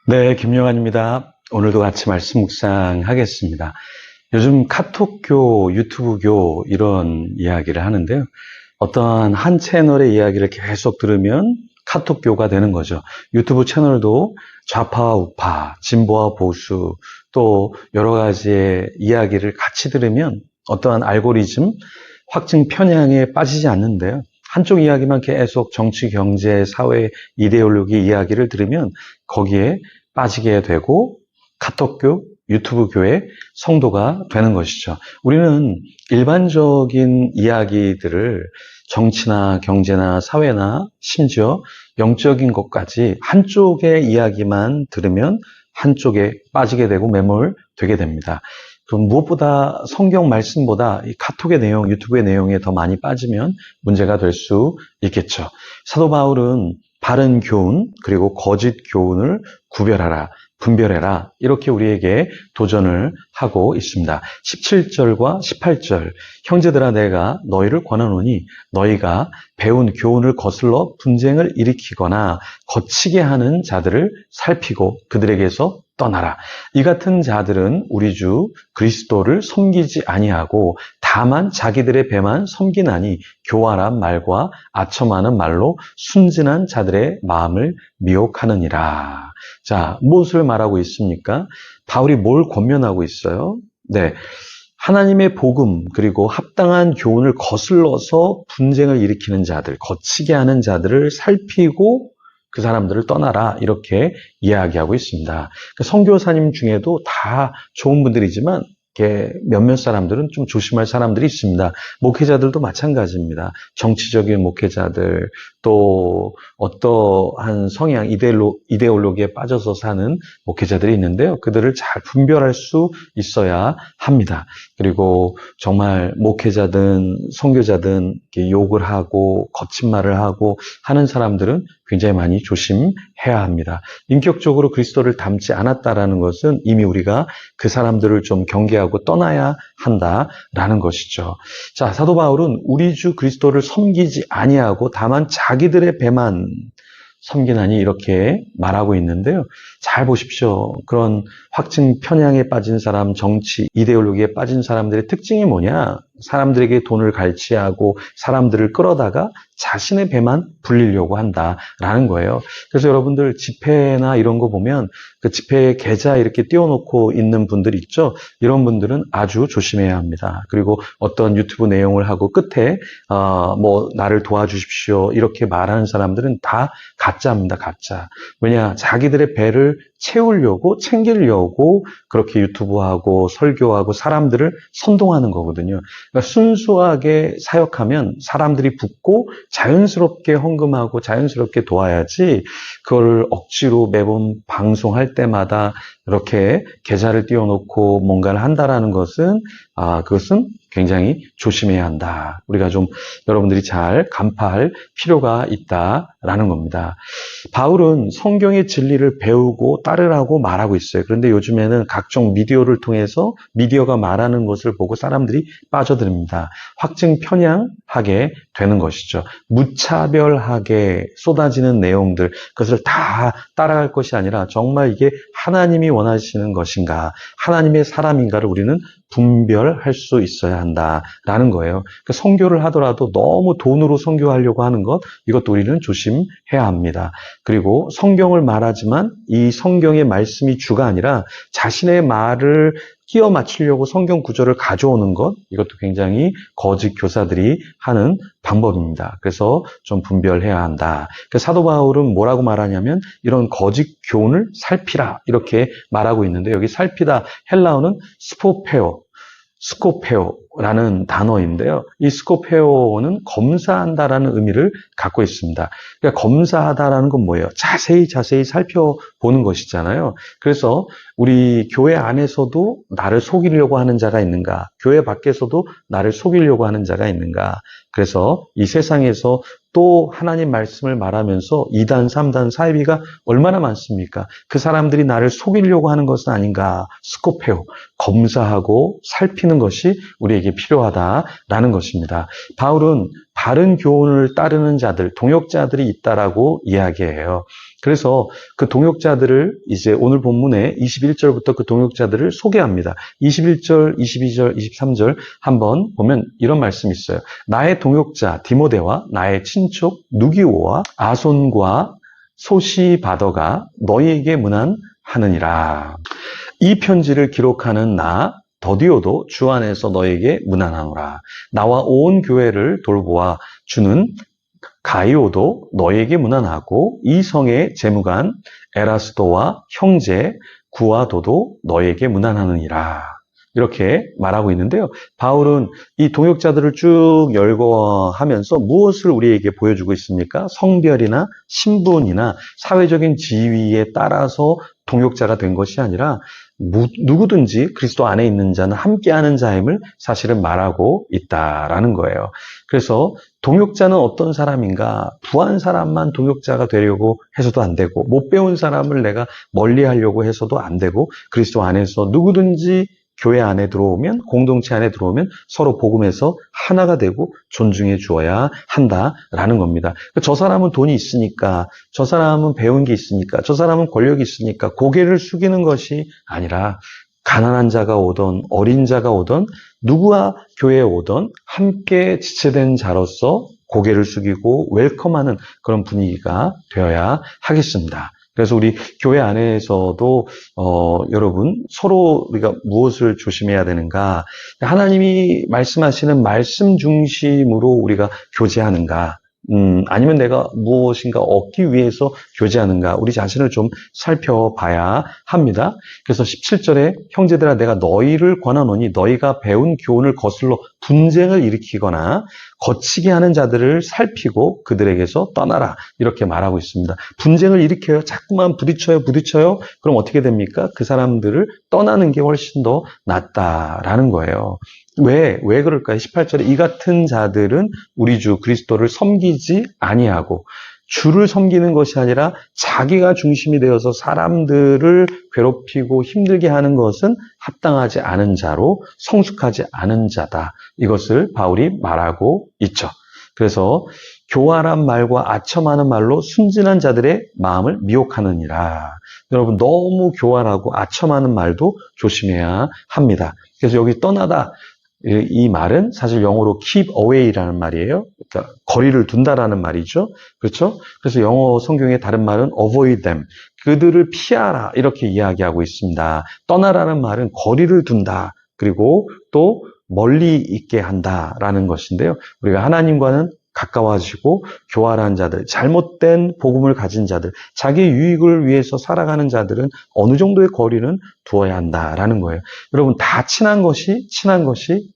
네, 김영환입니다. 오늘도 같이 말씀 묵상하겠습니다. 요즘 카톡교, 유튜브교 이런 이야기를 하는데요. 어떠한 한 채널의 이야기를 계속 들으면 카톡교가 되는 거죠. 유튜브 채널도 좌파와 우파, 진보와 보수, 또 여러 가지의 이야기를 같이 들으면 어떠한 알고리즘, 확증 편향에 빠지지 않는데요. 한쪽 이야기만 계속 정치, 경제, 사회, 이데올로기 이야기를 들으면 거기에 빠지게 되고 카톡교, 유튜브교의 성도가 되는 것이죠. 우리는 일반적인 이야기들을 정치나 경제나 사회나 심지어 영적인 것까지 한쪽의 이야기만 들으면 한쪽에 빠지게 되고 매몰되게 됩니다. 그럼 무엇보다 성경 말씀보다 이 카톡의 내용, 유튜브의 내용에 더 많이 빠지면 문제가 될 수 있겠죠. 사도 바울은 바른 교훈 그리고 거짓 교훈을 구별하라, 분별해라 이렇게 우리에게 도전을 하고 있습니다. 17절과 18절 형제들아 내가 너희를 권하노니 너희가 배운 교훈을 거슬러 분쟁을 일으키거나 거치게 하는 자들을 살피고 그들에게서 떠나라. 이 같은 자들은 우리 주 그리스도를 섬기지 아니하고 다만 자기들의 배만 섬기나니 교활한 말과 아첨하는 말로 순진한 자들의 마음을 미혹하느니라. 자, 무엇을 말하고 있습니까? 바울이 뭘 권면하고 있어요? 네. 하나님의 복음 그리고 합당한 교훈을 거슬러서 분쟁을 일으키는 자들, 거치게 하는 자들을 살피고 그 사람들을 떠나라 이렇게 이야기하고 있습니다. 선교사님 중에도 다 좋은 분들이지만 몇몇 사람들은 좀 조심할 사람들이 있습니다. 목회자들도 마찬가지입니다. 정치적인 목회자들, 또 어떠한 성향, 이데올로기에 빠져서 사는 목회자들이 있는데요. 그들을 잘 분별할 수 있어야 합니다. 그리고 정말 목회자든 선교자든 욕을 하고 거친 말을 하고 하는 사람들은 굉장히 많이 조심해야 합니다. 인격적으로 그리스도를 닮지 않았다라는 것은 이미 우리가 그 사람들을 좀 경계하고 떠나야 한다라는 것이죠. 자, 사도 바울은 우리 주 그리스도를 섬기지 아니하고 다만 자기들의 배만 섬기나니 이렇게 말하고 있는데요. 잘 보십시오. 그런 확증 편향에 빠진 사람, 정치, 이데올로기에 빠진 사람들의 특징이 뭐냐? 사람들에게 돈을 갈취하고 사람들을 끌어다가 자신의 배만 불리려고 한다라는 거예요. 그래서 여러분들 집회나 이런 거 보면 그 집회에 계좌 이렇게 띄워놓고 있는 분들 있죠? 이런 분들은 아주 조심해야 합니다. 그리고 어떤 유튜브 내용을 하고 끝에 나를 도와주십시오 이렇게 말하는 사람들은 다 가짜입니다. 가짜. 왜냐? 자기들의 배를 채우려고 챙기려고 그렇게 유튜브하고 설교하고 사람들을 선동하는 거거든요. 그러니까 순수하게 사역하면 사람들이 붙고 자연스럽게 헌금하고 자연스럽게 도와야지 그걸 억지로 매번 방송할 때마다 이렇게 계좌를 띄워놓고 뭔가를 한다라는 것은 그것은 굉장히 조심해야 한다. 우리가 좀 여러분들이 잘 간파할 필요가 있다라는 겁니다. 바울은 성경의 진리를 배우고 따르라고 말하고 있어요. 그런데 요즘에는 각종 미디어를 통해서 미디어가 말하는 것을 보고 사람들이 빠져듭니다. 확증 편향하게 되는 것이죠. 무차별하게 쏟아지는 내용들, 그것을 다 따라갈 것이 아니라 정말 이게 하나님이 원하시는 것인가, 하나님의 사람인가를 우리는 분별할 수 있어야 한다라는 거예요. 그러니까 선교를 하더라도 너무 돈으로 선교하려고 하는 것, 이것도 우리는 조심해야 합니다. 그리고 성경을 말하지만 이 성경의 말씀이 주가 아니라 자신의 말을 끼워 맞추려고 성경 구절을 가져오는 것, 이것도 굉장히 거짓 교사들이 하는 방법입니다. 그래서 좀 분별해야 한다. 사도 바울은 뭐라고 말하냐면 이런 거짓 교훈을 살피라 이렇게 말하고 있는데 여기 살피다 헬라어는 스코페오라는 단어인데요. 이 스코페오는 검사한다라는 의미를 갖고 있습니다. 그러니까 검사하다라는 건 뭐예요? 자세히 살펴보는 것이잖아요. 그래서 우리 교회 안에서도 나를 속이려고 하는 자가 있는가? 교회 밖에서도 나를 속이려고 하는 자가 있는가? 그래서 이 세상에서 또 하나님 말씀을 말하면서 2단, 3단, 사이비가 얼마나 많습니까? 그 사람들이 나를 속이려고 하는 것은 아닌가? 스코페오, 검사하고 살피는 것이 우리에게 필요하다라는 것입니다. 바울은 바른 교훈을 따르는 자들, 동역자들이 있다라고 이야기해요. 그래서 그 동역자들을 이제 오늘 본문에 21절부터 그 동역자들을 소개합니다. 21절, 22절, 23절 한번 보면 이런 말씀이 있어요. 나의 동역자 디모데와 나의 친척 누기오와 아손과 소시바더가 너희에게 문안하느니라. 이 편지를 기록하는 나 더디오도 주 안에서 너에게 문안하노라. 나와 온 교회를 돌보아 주는 가이오도 너에게 문안하고 이 성의 재무관 에라스도와 형제 구아도도 너에게 문안하느니라. 이렇게 말하고 있는데요. 바울은 이 동역자들을 쭉 열거하면서 무엇을 우리에게 보여주고 있습니까? 성별이나 신분이나 사회적인 지위에 따라서 동역자가 된 것이 아니라 누구든지 그리스도 안에 있는 자는 함께하는 자임을 사실은 말하고 있다라는 거예요. 그래서 동역자는 어떤 사람인가? 부한 사람만 동역자가 되려고 해서도 안 되고 못 배운 사람을 내가 멀리하려고 해서도 안 되고 그리스도 안에서 누구든지 교회 안에 들어오면, 공동체 안에 들어오면 서로 복음에서 하나가 되고 존중해 주어야 한다라는 겁니다. 저 사람은 돈이 있으니까, 저 사람은 배운 게 있으니까, 저 사람은 권력이 있으니까 고개를 숙이는 것이 아니라 가난한 자가 오던 어린 자가 오던 누구와 교회에 오던 함께 지체된 자로서 고개를 숙이고 웰컴하는 그런 분위기가 되어야 하겠습니다. 그래서 우리 교회 안에서도 여러분 서로 우리가 무엇을 조심해야 되는가? 하나님이 말씀하시는 말씀 중심으로 우리가 교제하는가? 아니면 내가 무엇인가 얻기 위해서 교제하는가? 우리 자신을 좀 살펴봐야 합니다. 그래서 17절에 형제들아 내가 너희를 권하노니 너희가 배운 교훈을 거슬러 분쟁을 일으키거나 거치게 하는 자들을 살피고 그들에게서 떠나라. 이렇게 말하고 있습니다. 분쟁을 일으켜요. 자꾸만 부딪혀요. 그럼 어떻게 됩니까? 그 사람들을 떠나는 게 훨씬 더 낫다라는 거예요. 왜 그럴까요? 18절에 이 같은 자들은 우리 주 그리스도를 섬기지 아니하고 주를 섬기는 것이 아니라 자기가 중심이 되어서 사람들을 괴롭히고 힘들게 하는 것은 합당하지 않은 자로 성숙하지 않은 자다. 이것을 바울이 말하고 있죠. 그래서 교활한 말과 아첨하는 말로 순진한 자들의 마음을 미혹하느니라. 여러분 너무 교활하고 아첨하는 말도 조심해야 합니다. 그래서 여기 떠나다 이 말은 사실 영어로 keep away라는 말이에요. 그러니까 거리를 둔다라는 말이죠. 그렇죠? 그래서 영어 성경의 다른 말은 avoid them. 그들을 피하라. 이렇게 이야기하고 있습니다. 떠나라는 말은 거리를 둔다. 그리고 또 멀리 있게 한다라는 것인데요. 우리가 하나님과는 가까워지고 교활한 자들, 잘못된 복음을 가진 자들, 자기 유익을 위해서 살아가는 자들은 어느 정도의 거리는 두어야 한다라는 거예요. 여러분 다 친한 것이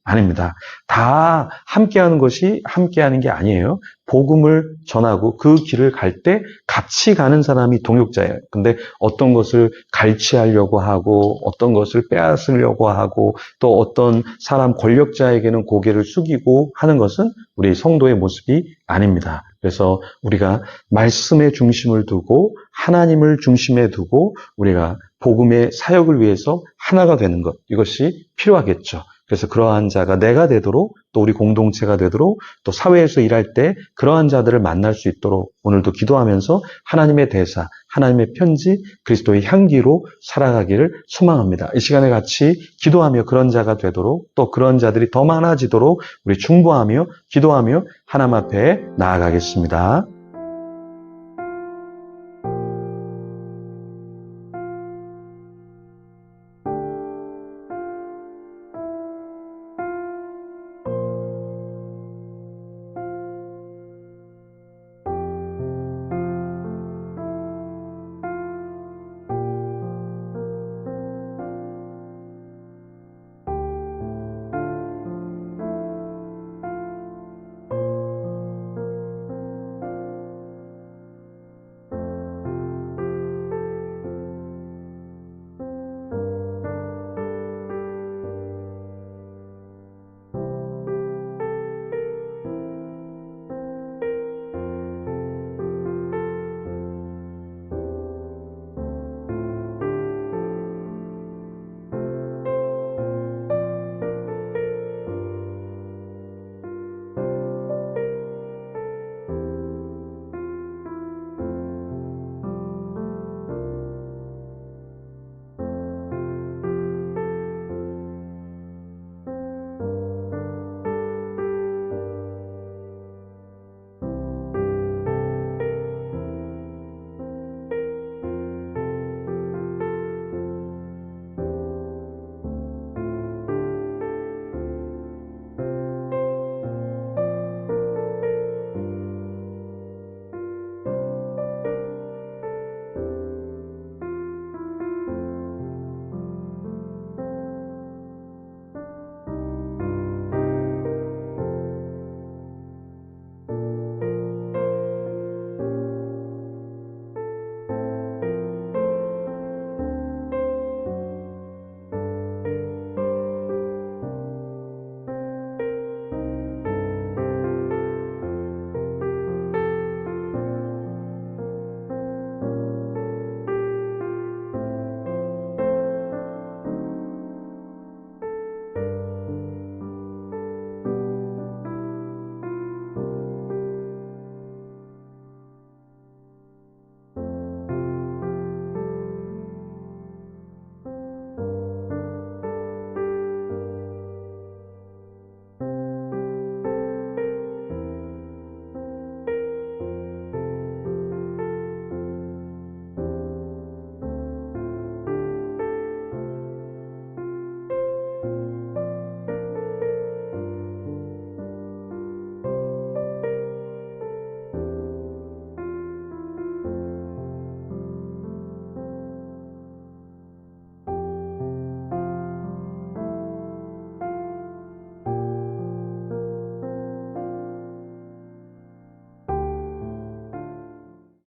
아닙니다. 다 함께하는 것이 함께하는 게 아니에요. 복음을 전하고 그 길을 갈 때 같이 가는 사람이 동역자예요. 근데 어떤 것을 갈취하려고 하고 어떤 것을 빼앗으려고 하고 또 어떤 사람 권력자에게는 고개를 숙이고 하는 것은 우리 성도의 모습이 아닙니다. 그래서 우리가 말씀의 중심을 두고 하나님을 중심에 두고 우리가 복음의 사역을 위해서 하나가 되는 것, 이것이 필요하겠죠. 그래서 그러한 자가 내가 되도록 또 우리 공동체가 되도록 또 사회에서 일할 때 그러한 자들을 만날 수 있도록 오늘도 기도하면서 하나님의 대사, 하나님의 편지, 그리스도의 향기로 살아가기를 소망합니다. 이 시간에 같이 기도하며 그런 자가 되도록 또 그런 자들이 더 많아지도록 우리 중보하며 기도하며 하나님 앞에 나아가겠습니다.